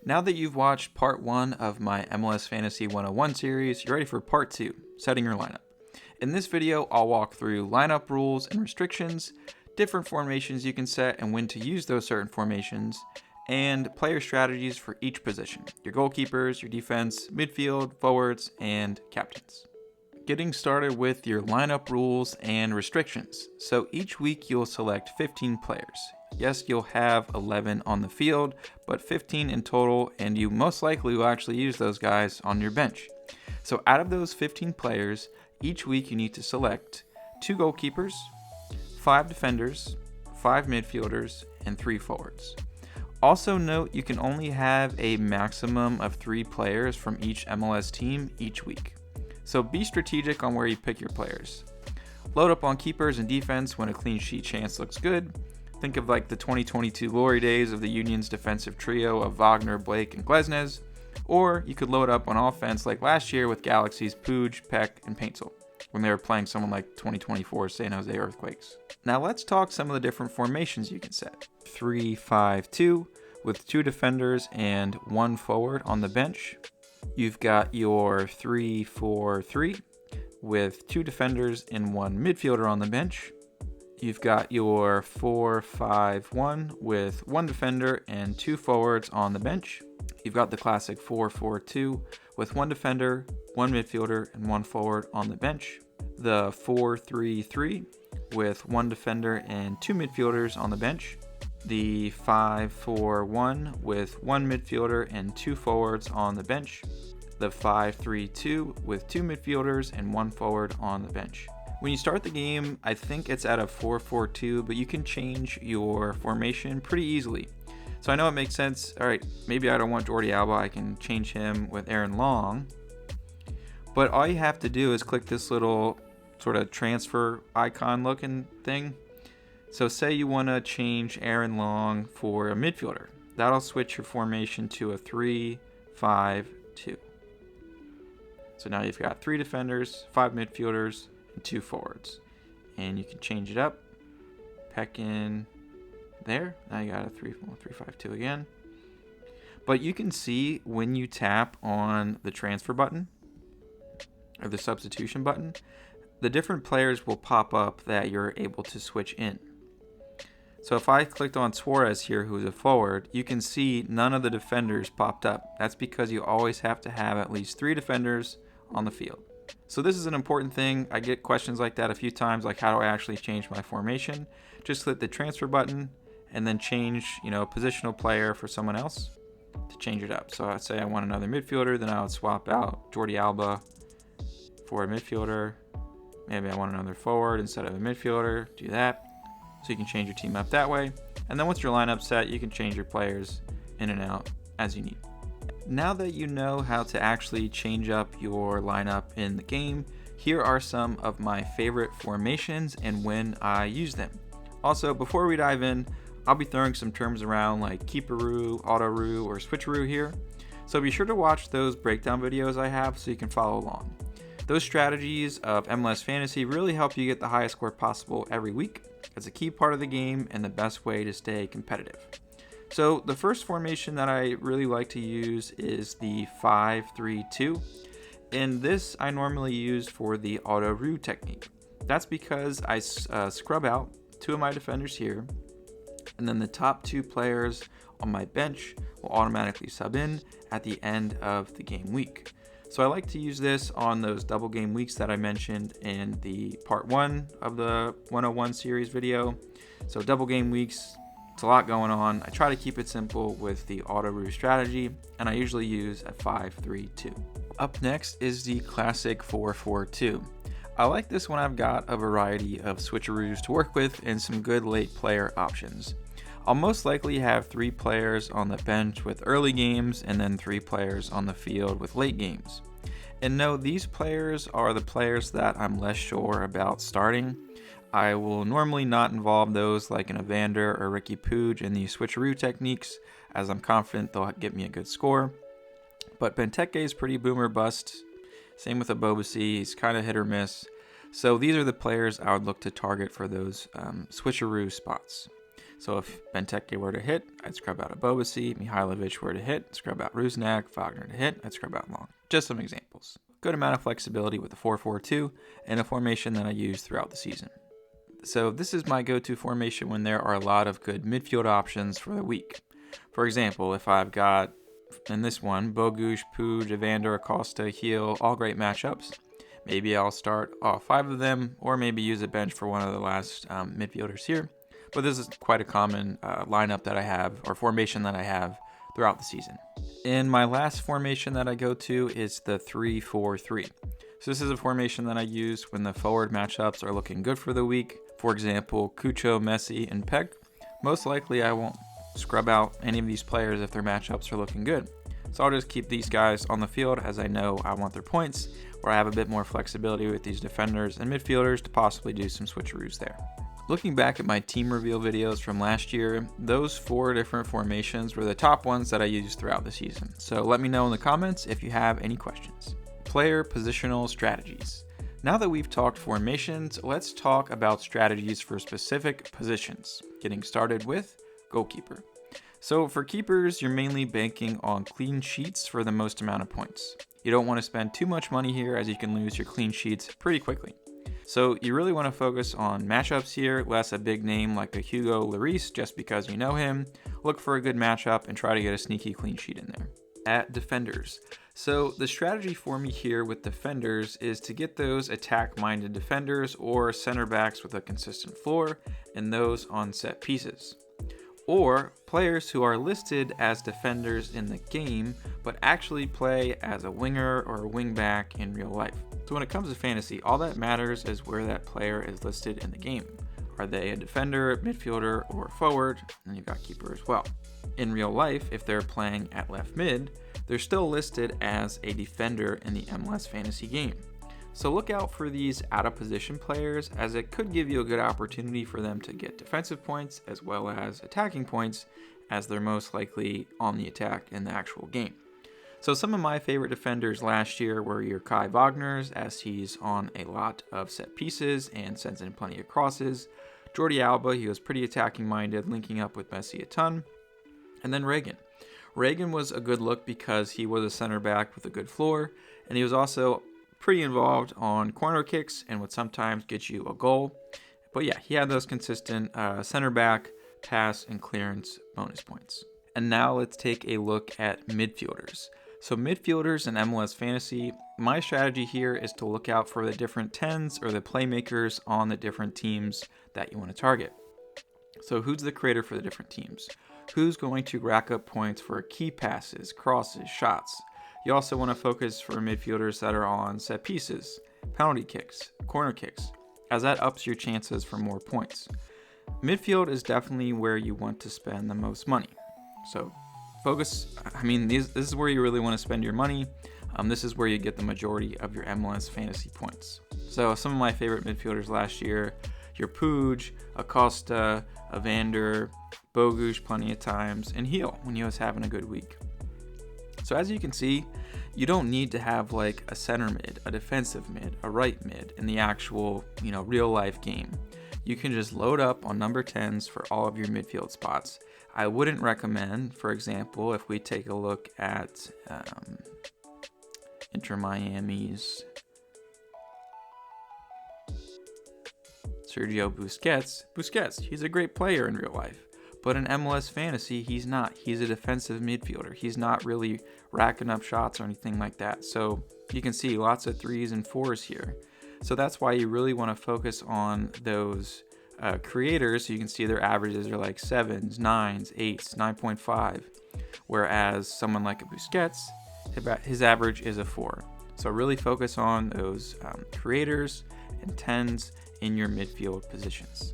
Now that you've watched part 1 of my MLS Fantasy 101 series, you're ready for part 2, setting your lineup. In this video, I'll walk through lineup rules and restrictions, different formations you can set and when to use those certain formations, and player strategies for each position, your goalkeepers, your defense, midfield, forwards, and captains. Getting started with your lineup rules and restrictions. So each week you'll select 15 players. Yes, you'll have 11 on the field, but 15 in total, and you most likely will actually use those guys on your bench. So out of those 15 players, each week you need to select 2 goalkeepers, 5 defenders, 5 midfielders, and 3 forwards. Also note you can only have a maximum of 3 players from each MLS team each week. So be strategic on where you pick your players. Load up on keepers and defense when a clean sheet chance looks good. Think of like the 2022 glory days of the Union's defensive trio of Wagner, Blake, and Glesnes. Or you could load up on offense like last year with Galaxy's Puig, Peck, and Paintsel when they were playing someone like 2024 San Jose Earthquakes. Now let's talk some of the different formations you can set. 3-5-2 with 2 defenders and 1 forward on the bench. You've got your 3-4-3 with 2 defenders and 1 midfielder on the bench. You've got your 4-5-1 with 1 defender and 2 forwards on the bench. You've got the classic 4-4-2 with 1 defender, 1 midfielder, and 1 forward on the bench. The 4-3-3 with 1 defender and 2 midfielders on the bench. The 5-4-1 with 1 midfielder and 2 forwards on the bench. The 5-3-2 with 2 midfielders and 1 forward on the bench. When you start the game, I think it's at a 4-4-2, but you can change your formation pretty easily. So I know it makes sense. All right, maybe I don't want Jordi Alba. I can change him with Aaron Long. But all you have to do is click this little sort of transfer icon looking thing. So say you want to change Aaron Long for a midfielder. That'll switch your formation to a 3-5-2. So now you've got 3 defenders, 5 midfielders, and 2 forwards. And you can change it up. Peck in there. Now you got a 3-5-2 again. But you can see when you tap on the transfer button or the substitution button, the different players will pop up that you're able to switch in. So if I clicked on Suarez here, who's a forward, you can see none of the defenders popped up. That's because you always have to have at least 3 defenders on the field. So this is an important thing. I get questions like that a few times, like how do I actually change my formation? Just click the transfer button and then change, a positional player for someone else to change it up. So I'd say I want another midfielder, then I would swap out Jordi Alba for a midfielder. Maybe I want another forward instead of a midfielder. Do that. So you can change your team up that way. And then once your lineup's set, you can change your players in and out as you need. Now that you know how to actually change up your lineup in the game, here are some of my favorite formations and when I use them. Also, before we dive in, I'll be throwing some terms around like keeperoo, autoroo, or switcheroo here. So be sure to watch those breakdown videos I have so you can follow along. Those strategies of MLS Fantasy really help you get the highest score possible every week. It's a key part of the game and the best way to stay competitive. So the first formation that I really like to use is the 5-3-2. And this I normally use for the auto-roo technique. That's because I scrub out 2 of my defenders here, and then the top 2 players on my bench will automatically sub in at the end of the game week. So I like to use this on those double game weeks that I mentioned in the part 1 of the 101 series video. So double game weeks, it's a lot going on. I try to keep it simple with the auto-roo strategy, and I usually use a 5-3-2. Up next is the classic 4-4-2. I like this when I've got a variety of switcheroos to work with and some good late player options. I'll most likely have 3 players on the bench with early games and then 3 players on the field with late games. And no, these players are the players that I'm less sure about starting. I will normally not involve those like an Evander or Ricky Puig in the switcheroo techniques, as I'm confident they'll get me a good score. But Benteke is pretty boomer bust. Same with Abobasi, he's kind of hit or miss. So these are the players I would look to target for those switcheroo spots. So if Benteke were to hit, I'd scrub out Abobasi. Mihailovic were to hit, scrub out Rusnak. Wagner to hit, I'd scrub out Long. Just some examples. Good amount of flexibility with the 4-4-2 and a formation that I use throughout the season. So this is my go-to formation when there are a lot of good midfield options for the week. For example, if I've got, in this one, Bogusz, Puig, Evander, Acosta, Heel, all great matchups, maybe I'll start all 5 of them, or maybe use a bench for one of the last midfielders here. But this is quite a common lineup that I have, or formation that I have throughout the season. And my last formation that I go to is the 3-4-3. So this is a formation that I use when the forward matchups are looking good for the week. For example, Cucho, Messi, and Peck. Most likely I won't scrub out any of these players if their matchups are looking good. So I'll just keep these guys on the field as I know I want their points, or I have a bit more flexibility with these defenders and midfielders to possibly do some switcheroos there. Looking back at my team reveal videos from last year, those 4 different formations were the top ones that I used throughout the season. So let me know in the comments if you have any questions. Player positional strategies. Now that we've talked formations, let's talk about strategies for specific positions. Getting started with goalkeeper. So for keepers, you're mainly banking on clean sheets for the most amount of points. You don't want to spend too much money here as you can lose your clean sheets pretty quickly. So you really want to focus on matchups here, less a big name like a Hugo Lloris just because you know him. Look for a good matchup and try to get a sneaky clean sheet in there. At defenders. So the strategy for me here with defenders is to get those attack-minded defenders or center backs with a consistent floor and those on set pieces. Or players who are listed as defenders in the game, but actually play as a winger or a wing back in real life. So when it comes to fantasy, all that matters is where that player is listed in the game. Are they a defender, midfielder, or forward? And you've got keeper as well. In real life, if they're playing at left mid, they're still listed as a defender in the MLS Fantasy game. So look out for these out of position players, as it could give you a good opportunity for them to get defensive points as well as attacking points, as they're most likely on the attack in the actual game. So some of my favorite defenders last year were your Kai Wagner's, as he's on a lot of set pieces and sends in plenty of crosses. Jordi Alba, he was pretty attacking minded, linking up with Messi a ton. And then Reagan. Reagan was a good look because he was a center back with a good floor, and he was also pretty involved on corner kicks and would sometimes get you a goal. But yeah, he had those consistent center back, pass, and clearance bonus points. And now let's take a look at midfielders. So midfielders in MLS Fantasy, my strategy here is to look out for the different 10s or the playmakers on the different teams that you want to target. So who's the creator for the different teams? Who's going to rack up points for key passes, crosses, shots? You also want to focus for midfielders that are on set pieces, penalty kicks, corner kicks, as that ups your chances for more points. Midfield is definitely where you want to spend the most money. So focus, this is where you really want to spend your money. This is where you get the majority of your MLS Fantasy points. So some of my favorite midfielders last year, your Puig, Acosta, Evander, Bogusz plenty of times, and Heel when he was having a good week. So as you can see, you don't need to have like a center mid, a defensive mid, a right mid in the actual, real life game. You can just load up on number 10s for all of your midfield spots. I wouldn't recommend, for example, if we take a look at Inter Miami's Sergio Busquets, he's a great player in real life. But in MLS Fantasy, he's not. He's a defensive midfielder. He's not really racking up shots or anything like that. So you can see lots of 3s and 4s here. So that's why you really want to focus on those creators. So you can see their averages are like 7s, 9s, 8s, 9.5. Whereas someone like a Busquets, his average is a 4. So really focus on those creators and 10s in your midfield positions.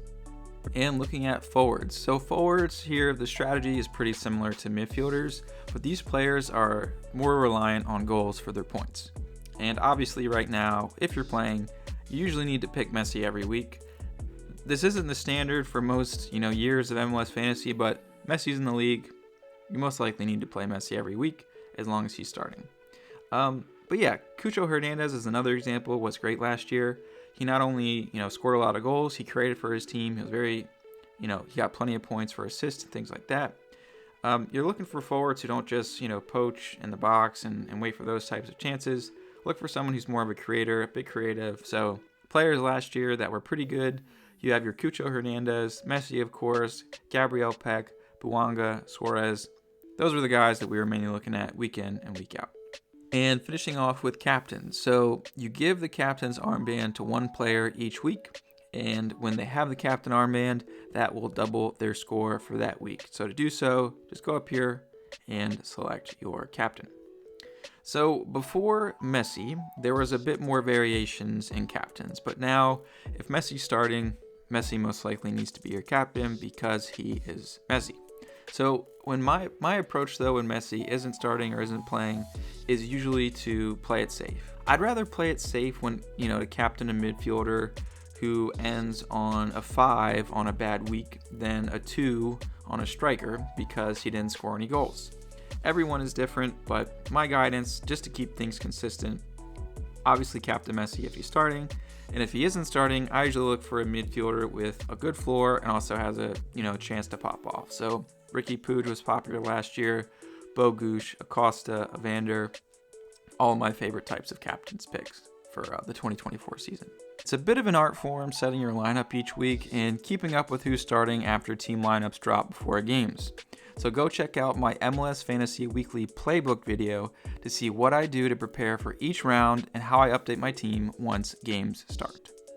And looking at forwards. So forwards here, the strategy is pretty similar to midfielders, but these players are more reliant on goals for their points. And obviously right now, if you're playing, you usually need to pick Messi every week. This isn't the standard for most, years of MLS Fantasy, but Messi's in the league. You most likely need to play Messi every week as long as he's starting. But yeah, Cucho Hernandez is another example. Was great last year. He not only, scored a lot of goals, he created for his team. He was very, he got plenty of points for assists and things like that. You're looking for forwards who don't just, poach in the box and wait for those types of chances. Look for someone who's more of a creator, a bit creative. So players last year that were pretty good, you have your Cucho Hernandez, Messi, of course, Gabriel Peck, Buanga, Suarez. Those were the guys that we were mainly looking at week in and week out. And finishing off with captains. So you give the captain's armband to one player each week. And when they have the captain armband, that will double their score for that week. So to do so, just go up here and select your captain. So before Messi, there was a bit more variations in captains. But now, if Messi's starting, Messi most likely needs to be your captain because he is Messi. So when my approach, though, when Messi isn't starting or isn't playing, is usually to play it safe. I'd rather play it safe when, to captain a midfielder who ends on a 5 on a bad week than a 2 on a striker because he didn't score any goals. Everyone is different, but my guidance, just to keep things consistent, obviously captain Messi if he's starting, and if he isn't starting, I usually look for a midfielder with a good floor and also has a chance to pop off. So Ricky Puig was popular last year, Bogusz, Acosta, Evander, all my favorite types of captains picks for the 2024 season. It's a bit of an art form setting your lineup each week and keeping up with who's starting after team lineups drop before games. So go check out my MLS Fantasy Weekly Playbook video to see what I do to prepare for each round and how I update my team once games start.